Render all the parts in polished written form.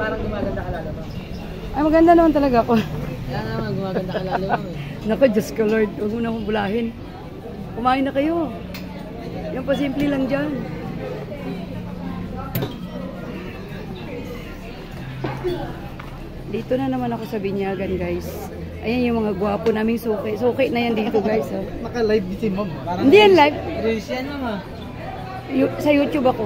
parang gumaganda ka lalo mo. Ay, maganda naman talaga ako. Kaya naman, gumaganda ka lalo mo eh. Naku, Diyos ko Lord, huwag mo na akong bulahin. Kumain na kayo. Yung pasimple lang dyan. Dito na naman ako sa Binyagan, guys. Ayan yung mga gwapo naming suki. Suki na yan dito, guys. Oh. Naka-live din si ma'am. Hindi yan live. Reels yan ma'am. Sa YouTube ako.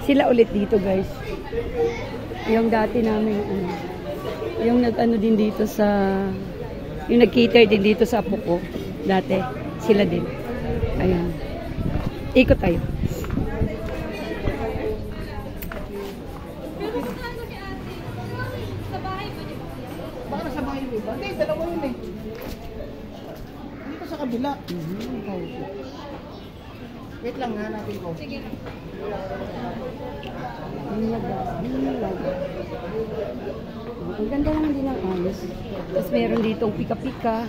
Sila ulit dito, guys. Yung dati namin, yung nag-ano din dito sa, yung nag-cater din dito sa apo ko. Dati, sila din. Ayan. Ikot tayo. Baka nasa bahay mo ba? Hindi, dalawa yun eh. Dito sa kabila. Wait lang, hanapin ko. Sige. Ang ganda naman din ng ayos. Tapos meron ditong pika-pika.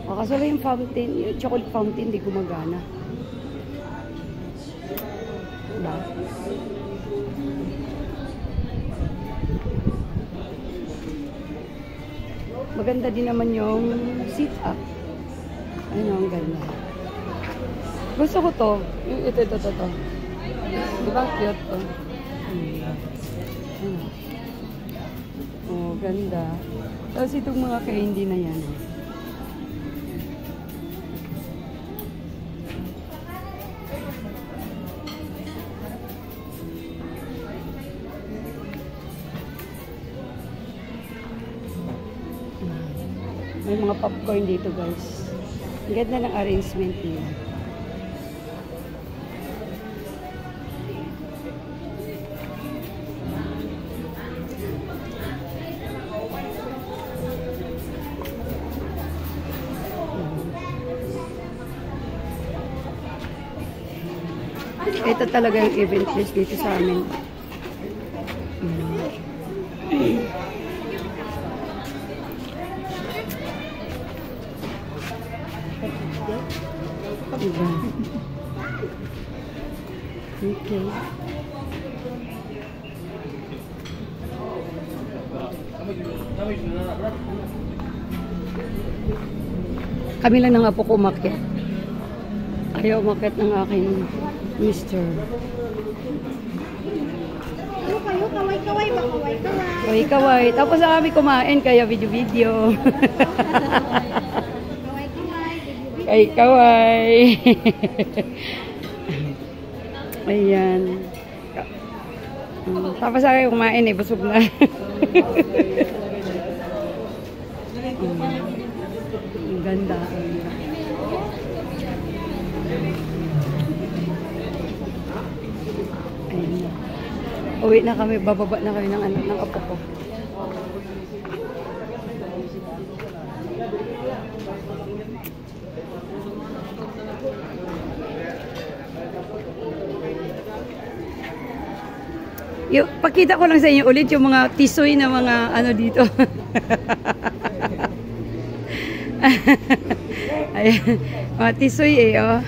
Kaso yung fountain, yung chocolate fountain, di gumagana. Diba? Maganda din naman yung sit-up. Ayun, ang ganda. Gusto ko to. Ito. Diba cute to? Oh, ganda. Tapos itong mga candy na yan. May mga popcorn dito, guys. Ang ganda ng arrangement niya. Ito talaga yung event place dito sa amin. Diba? Okay. Kami lang ng apo ko umakyat. Ayaw umakyat ng aking mister. Ano kayo? Kaway-kaway ba? Kaway-kaway. Kaway-kaway. Tapos na kami kumain, kaya video-video. Kaway-kaway. Ayan. Tapos na kayo kumain eh, busog na. Ang ganda. Ayan. Uwi na kami, bababa na kami ng apo ko. Pakita ko lang sa inyo ulit yung mga tisoy na mga ano dito. Ayan, mga tisoy eh, oh.